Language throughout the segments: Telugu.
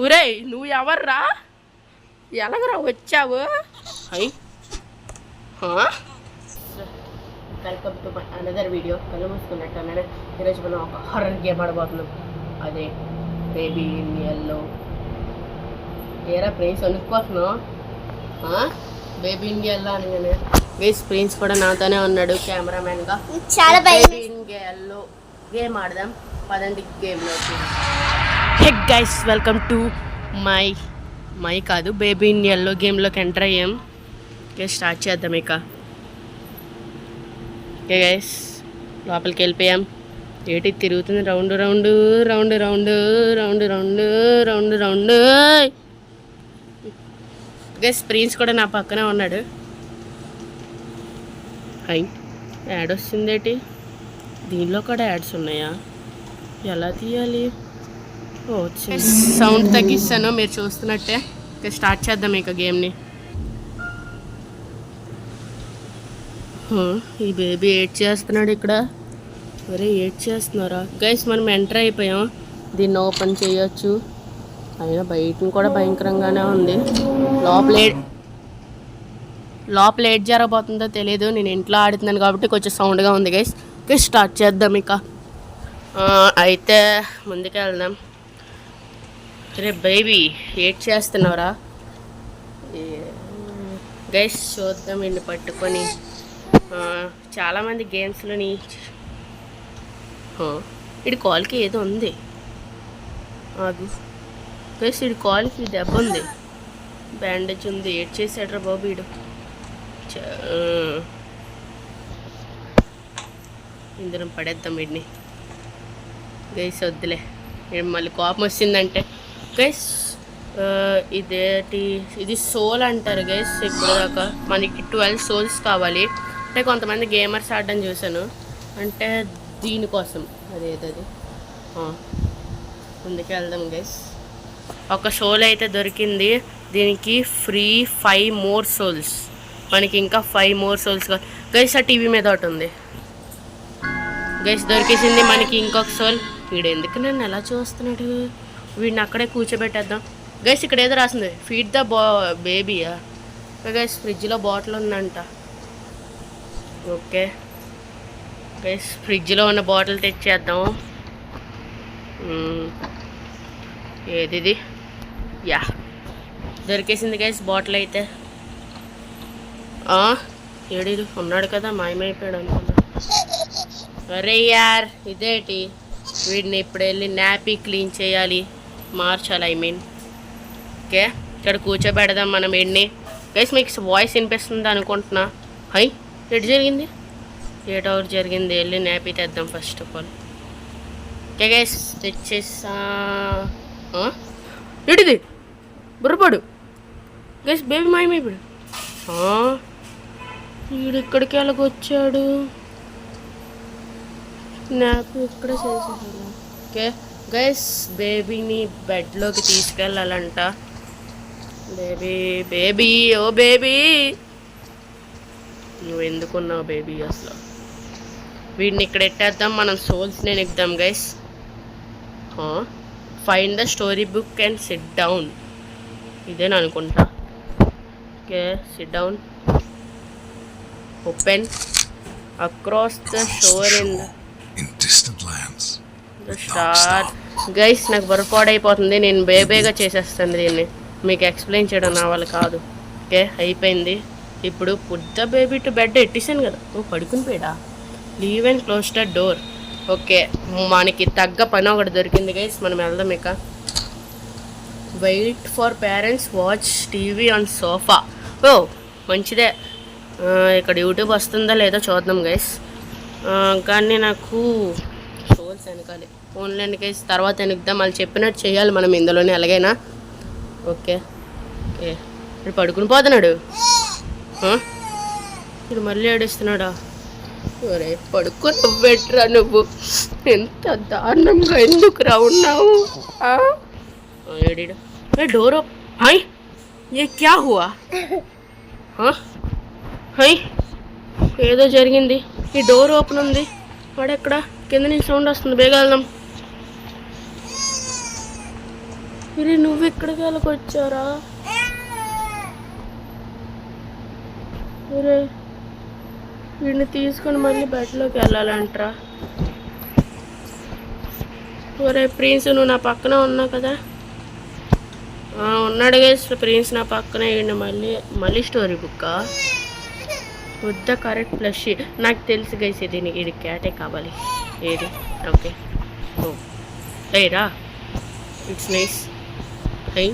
ఒరేయ్ నువ్వు ఎవర్రా? ఎలాగరా వచ్చావు? Welcome to my another video. కళ్ళు మూసుకున్నట్టు అన్నాడు. ఈరోజు మనం ఒక హారర్ గేమ్ ఆడబోతున్నాం. అదే బేబీ ఇన్ యెల్లో. ఏరా ప్రిన్స్ అనుకోతున్నావు? బేబీ ఇన్ యెల్లో అని గైస్ ప్రిన్స్ కూడా నాతోనే ఉన్నాడు కెమెరామెన్గా. చాలా బేబీ ఇన్ యెల్లో గేమ్ ఆడదాం పదండి గేమ్లోకి. Hey guys welcome to my కాదు బేబీ ఇన్ యెల్లో గేమ్లోకి ఎంటర్ అయ్యాం. ఓకే స్టార్ట్ చేద్దాం ఇక. ఓకే గైస్ లోపలికి వెళ్ళిపోయాం. ఏటి తిరుగుతుంది round round round round round round round round. Guys Prince కూడా నా పక్కనే ఉన్నాడు. యాడ్ వస్తుందేటి? దీనిలో కూడా యాడ్స్ ఉన్నాయా? ఎలా తీయాలి? ఓ సౌండ్ తగ్గిస్తాను మీరు చూస్తున్నట్టే. ఓకే స్టార్ట్ చేద్దాం ఇక గేమ్ని. ఈ బేబీ ఏడ్ చేస్తున్నాడు ఇక్కడ. ఒరే ఏడ్ చేస్తున్నారా గైస్? మనం ఎంటర్ అయిపోయాం. దీన్ని ఓపెన్ చేయొచ్చు. అయినా బయట కూడా భయంకరంగానే ఉంది. లోపల ఏడ్ జరగబోతుందో తెలియదు. నేను ఇంట్లో ఆడుతున్నాను కాబట్టి కొంచెం సౌండ్గా ఉంది గైస్. ఓకే స్టార్ట్ చేద్దాం ఇక. అయితే ముందుకు వెళ్దాం. రే బేబీ ఏడ్ చేస్తున్నావురా గైస్? చూద్దాం వీడిని పట్టుకొని. చాలామంది గేమ్స్లోని వీడి కాల్కి ఏదో ఉంది. అది గైస్ వీడి కాల్కి దెబ్బ ఉంది, బ్యాండేజ్ ఉంది. ఏడ్ చేసాడ్రా బాబు వీడు. ఇందులో పడేద్దాం వీడిని గైస్. వద్దులే మళ్ళీ కోపం వచ్చిందంటే. గైస్ ఇది సోల్ అంటారు గైస్. ఇప్పుడు దాకా మనకి 12 సోల్స్ కావాలి. అంటే కొంతమంది గేమర్స్ ఆడడం చూసాను. అంటే దీనికోసం అదేదది ముందుకు వెళ్దాం గైస్. ఒక సోల్ అయితే దొరికింది. దీనికి ఫ్రీ 5 మోర్ సోల్స్. మనకి ఇంకా 5 మోర్ సోల్స్ గైస్. ఆ టీవీ మీద ఒకటి ఉంది గైస్. దొరికేసింది మనకి ఇంకొక సోల్. వీడు ఎందుకు నన్ను ఎలా చూస్తున్నాడు? వీడిని అక్కడే కూర్చోబెట్టేద్దాం గైస్. ఇక్కడ ఏదో రాసింది ఫీడ్ ద బేబీయా గైస్. ఫ్రిడ్జ్లో బాటిల్ ఉందంట. ఓకే గైస్ ఫ్రిడ్జ్లో ఉన్న బాటిల్ తెచ్చేద్దాం. ఏది? యా దొరికేసింది గైస్ బాటిల్ అయితే. ఏడు ఉన్నాడు కదా, మాయమైపోయాడు అనుకున్నా. అరే యార్ ఇదేటి? వీడిని ఇప్పుడు వెళ్ళి నాపీ క్లీన్ చేయాలి, మార్చాలి ఐ మీన్. ఓకే ఇక్కడ కూర్చోబెడదాం మనం వీడిని గైస్. మీకు వాయిస్ వినిపిస్తుంది అనుకుంటున్నా. ఎటు జరిగింది? ఏటోవర్ జరిగింది. వెళ్ళి నాపీ తెద్దాం first of all. Okay guys తెచ్చేసా. ఏటిది? బుర్రపాడు గైస్. బేబీ మాయమైపోయాడు. వీడు ఇక్కడికి ఎలాగొచ్చాడు? నాపీ ఇక్కడ చేసేసాడు. ఓకే గైస్ బేబీని బెడ్లోకి తీసుకెళ్ళాలంట. బేబీ ఓ బేబీ నువ్వు ఎందుకున్నావు బేబీ అసలు? వీడిని ఇక్కడ ఎట్టేద్దాం. మనం సోల్స్ని ఎక్కుదాం guys. Find the story book and sit down. ఇదేనా అనుకుంటా. Okay sit down. Open across the shore in the star. Guys నాకు బొరపాడైపోతుంది. నేను బేబేగా చేసేస్తాను దీన్ని. మీకు ఎక్స్ప్లెయిన్ చేయడం నా వల్ల కాదు. ఓకే అయిపోయింది. ఇప్పుడు put the baby to bed ఎట్టేసాను కదా. పడుకుని పోయాడా? Leave and close the door. Okay మనకి తగ్గ పని ఒకటి దొరికింది గైస్. మనం వెళ్దాం ఇక. Wait for parents watch TV on sofa. మంచిదే. ఇక్కడ యూట్యూబ్ వస్తుందా లేదో చూద్దాం గైస్. కానీ నాకు సోల్స్ వెనకాలి ఫోన్లేండి గైస్. తర్వాత వెనుకుదాం. మళ్ళీ చెప్పినట్టు చేయాలి మనం ఇందులోనే ఎలాగైనా. ఓకే ఓకే ఇప్పుడు పడుకుని పోతున్నాడు. ఇప్పుడు మళ్ళీ ఏడుస్తున్నాడా? ఒరే పడుకుని బెట్రా నువ్వు. ఎంత దారుణంగా ఎందుకు రా ఉన్నావు? ఏడీడు డోర్ హాయ్ ఏ క్యా హువా? ఏదో జరిగింది. ఈ డోర్ ఓపెన్ ఉంది. వాడెక్కడ? కింద నుంచి సౌండ్ వస్తుంది. బేగా వెళ్దాం. ఇది నువ్వు ఎక్కడికి వెళ్ళకొచ్చారా? అరే వీడిని తీసుకొని మళ్ళీ బెడ్లోకి వెళ్ళాలంటరా? ఒరే ప్రిన్స్, నువ్వు నా పక్కన ఉన్నావు కదా? ఉన్నాడు గైస్ ప్రిన్స్ నా పక్కన. వీడిని మళ్ళీ స్టోరీ బుక్కా వద్ద కరెక్ట్ ప్లస్ నాకు తెలుసు గైస్. ఇది క్యాటే కావాలి. ఏది? ఓకే. ఓ రా, ఇట్స్ నైస్. అయ్యి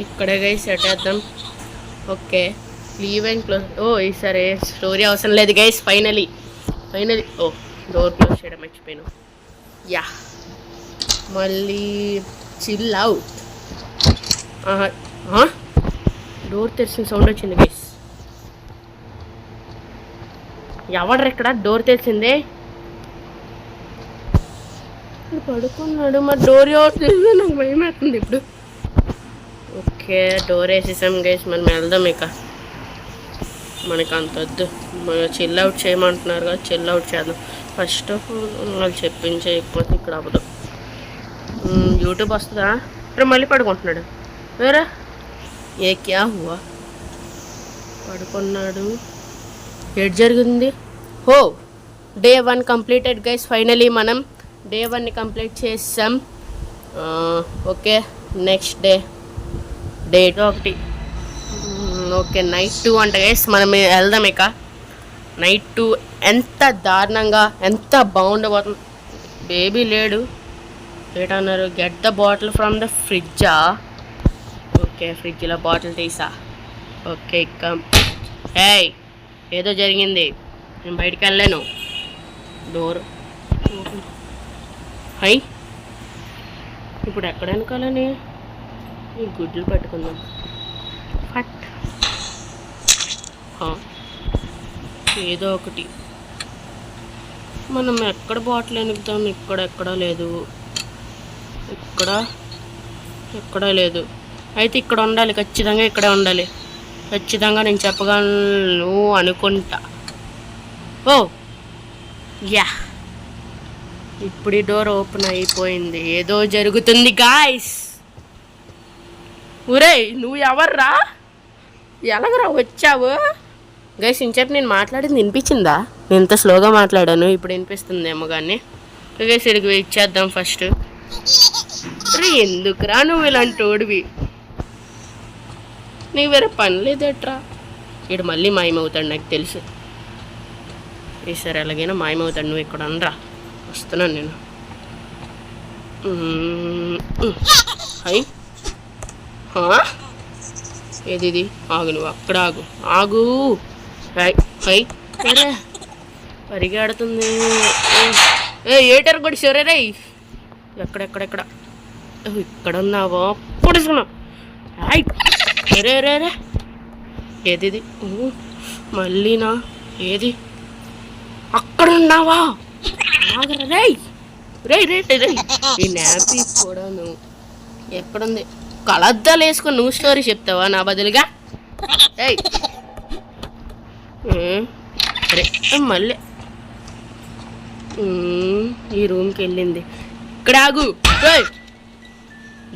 ఇక్కడే గైస్ సెట్ చేద్దాం. Okay leave and close. సరే స్టోరీ అవసరం లేదు గైస్. ఫైనలీ డోర్ క్లోజ్ చేయడం మర్చిపోయాను. యా మళ్ళీ చిల్ అవుట్. డోర్ తెరిచిన సౌండ్ వచ్చింది గైస్. ఎవడ్రా ఇక్కడ డోర్ తెరిచిందే? పడుకున్నాడు. మరి డోర్ ఎవరు తెలియదు, నాకు భయం అవుతుంది ఇప్పుడు. ఓకే డోర్ వేసేసాం గైస్. మనం వెళ్దాం. ఇక మనకి అంత వద్దు. చిల్ అవుట్ చేయమంటున్నారు కదా, చిల్ అవుట్ చేద్దాం. ఫస్ట్ వాళ్ళు చెప్పించకపోతే ఇక్కడ అవ్వదు. యూట్యూబ్ వస్తుందా? మళ్ళీ పడుకుంటున్నాడు. వేరా ఏ క్యా హువా? పడుకున్నాడు. ఏడు జరిగింది. Day 1 completed guys. ఫైనలీ మనం డే 1ని కంప్లీట్ చేసాం. Okay next day 2 okay night 2 అంట గైస్. మనం వెళ్దాం. ఇక నైట్ 2 ఎంత దారుణంగా ఎంత బాగుండబోతుంది. బేబీ లేడు. ఏంటన్నారు? Get the bottle from the ఫ్రిడ్జా? ఓకే ఫ్రిడ్జ్లో బాటిల్ తీసా. ఓకే ఇక ఏదో జరిగింది, నేను బయటికి వెళ్ళాను. డోర్ ఇప్పుడు ఎక్కడ వెనకాలని ఈ గుడ్లు పట్టుకుందాం. ఫట్ ఏదో ఒకటి. మనం ఎక్కడ బాటిల్ వెనుకుదాం? ఎక్కడా లేదు. ఎక్కడా లేదు. అయితే ఇక్కడ ఉండాలి, ఖచ్చితంగా ఇక్కడే ఉండాలి. ఖచ్చితంగా నేను చెప్పగలను అనుకుంటా. యా ఇప్పుడు ఈ డోర్ ఓపెన్ అయిపోయింది. ఏదో జరుగుతుంది గాయ్స్. ఊరే నువ్వు ఎవర్రా? ఎలాగరా వచ్చావు? గైస్ ఇంచేపు నేను మాట్లాడింది వినిపించిందా? నేను ఇంత స్లోగా మాట్లాడాను, ఇప్పుడు వినిపిస్తుందేమో. కానీ గైస్ ఇక్కడికి వెయిట్ చేద్దాం ఫస్ట్. ఎందుకురా నువ్వు ఇలాంటి ఓడివి? నీకు వేరే పని లేదట్రా. ఇక్కడ మళ్ళీ మాయమవుతాడు నాకు తెలుసు. ఈసారి ఎలాగైనా మాయమవుతాడు. నువ్వు ఇక్కడ అనరా, వస్తున్నాను నేను. ఏది? ఆగు, నువ్వు అక్కడ ఆగు. సరే పరిగెడుతుంది. ఏటర్ కూడా సరే రే. ఎక్కడెక్కడ ఇక్కడ ఉన్నావా? పొడుచుకున్నా. రే ఏది? మళ్ళీనా? ఏది? అక్కడ ఉన్నావా? రే ఈ నాపీ కూడా నువ్వు ఎక్కడుంది? కలద్దాలు వేసుకొని నువ్వు స్టోరీ చెప్తావా నా బదులుగా? అరే మళ్ళీ ఈ రూమ్కి వెళ్ళింది. ఇక్కడ ఆగు.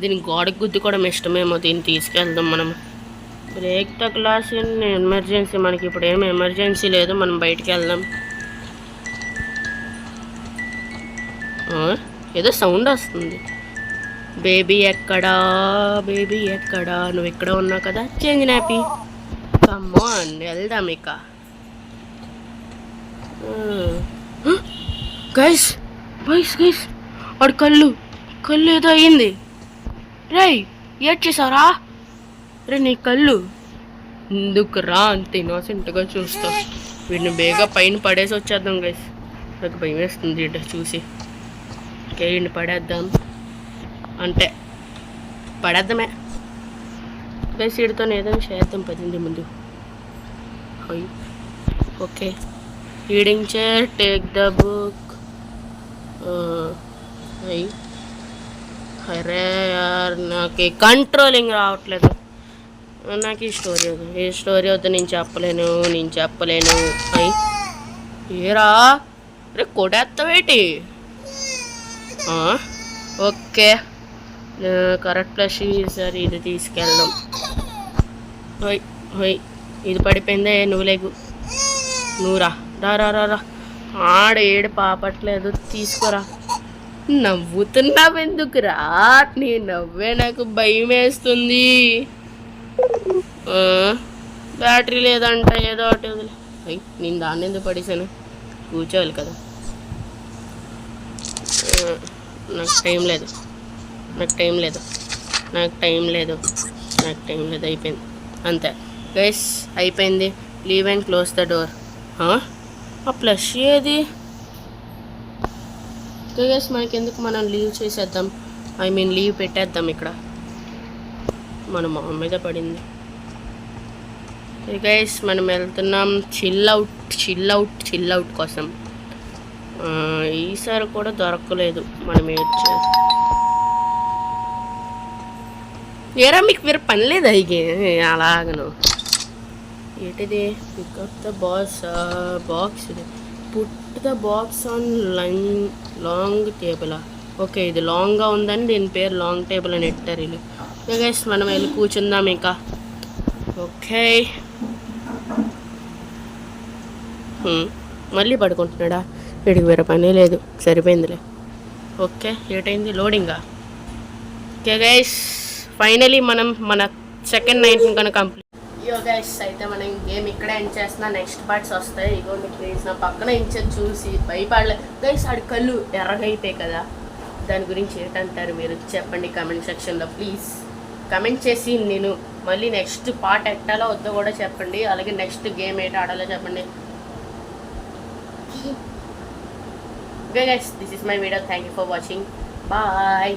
దీనికి గోడకు గుద్దు కూడా ఇష్టమేమో. దీన్ని తీసుకెళ్దాం మనం. Break the class emergency. మనకి ఇప్పుడు ఏమి ఎమర్జెన్సీ లేదు, మనం బయటికి వెళ్దాం. ఏదో సౌండ్ వస్తుంది. బేబీ ఎక్కడా? నువ్వు ఇక్కడ ఉన్నావు కదా. Change nappy. కమ్మాన్ వెళ్దాం ఇక. గైస్ వాడు కళ్ళు ఏదో అయ్యింది. ఏడ్ చేసారా? నీ కళ్ళు ఎందుకు రా అంత ఇన్నోసెంట్గా చూస్తావు? వీడిని బేగా పైన పడేసి వచ్చేద్దాం గైస్. నాకు భయం వేస్తుంది ఇట చూసి. ఓకే వీడిని పడేద్దాం. అంటే పడేద్దామే గైస్. వీడితో ఏదో చేద్దాం 10 ముందు. Okay reading chair, take the book. అరే యార్ నాకు కంట్రోలింగ్ రావట్లేదు. నాకు ఈ స్టోరీ వద్దు. నేను చెప్పలేను. ఏరా రే కొడేస్తావేటి? ఓకే కరెక్ట్ ప్లస్ సరే ఇది తీసుకెళ్దాం. హోయ్ హోయ్ ఇది పడిపోయిందే, నువ్వు లేకు, నువ్వు రా రా రా రా. ఆడ ఏడు పాపట్లేదు, తీసుకురా. నవ్వుతున్నావెందుకురా? నీ నవ్వే నాకు భయం వేస్తుంది. బ్యాటరీ లేదంట, ఏదో ఒకటి వదిలే. అయ్యి నేను దాన్ని ఎందుకు పడేసాను, కూర్చోవాలి కదా. నాకు టైం లేదు, నాకు టైం లేదు, నాకు టైం లేదు, నాకు టైం లేదు. అయిపోయింది అంతే గైస్, అయిపోయింది. Leave and close the door. ఆ ప్లస్ ఏది గైస్? మనకెందుకు, మనం లీవ్ చేసేద్దాం, ఐ మీన్ లీవ్ పెట్టేద్దాం. ఇక్కడ మన మొహం మీద పడింది. గైస్ మనం వెళ్తున్నాం చిల్ అవుట్ కోసం. ఈసారి కూడా దొరకలేదు. మనం ఏరా మీకు వేరే పని లేదా? ఇక అలాగను ఏంటిది? పికప్ ద బాక్స్ ఇది. Put the box on long టేబులా? ఓకే, ఇది లాంగ్గా ఉందని దీని పేరు లాంగ్ టేబుల్ అని పెట్టారు వీళ్ళు. గైస్ మనం వెళ్ళి కూర్చుందాం ఇంకా. ఓకే, మళ్ళీ పడుకుంటున్నాడా? వీడికి వేరే పనే లేదు, సరిపోయిందిలే. ఓకే, ఏటైంది? లోడింగా. ఓకే గైస్, ఫైనలీ మనం మన సెకండ్ నైట్ కనుక కంప్లీట్. ఇయో గైస్, అయితే మనం గేమ్ ఇక్కడే ఎండ్ చేస్తున్నా. నెక్స్ట్ పార్ట్స్ వస్తాయి. ఇగో మీకు ప్లీజ్ నా పక్కన ఇంచని చూసి భయపడలే గైస్. ఆడి కళ్ళు ఎర్రగా అయిపోయాయి కదా, దాని గురించి ఏంటంటారు మీరు చెప్పండి కామెంట్ సెక్షన్లో. ప్లీజ్ కమెంట్ చేసి నేను మళ్ళీ నెక్స్ట్ పార్ట్ ఎట్టాలో వద్దో కూడా చెప్పండి. అలాగే నెక్స్ట్ గేమ్ ఏంటి ఆడాలో చెప్పండి. Okay guys, this is my video. Thank you for watching. Bye.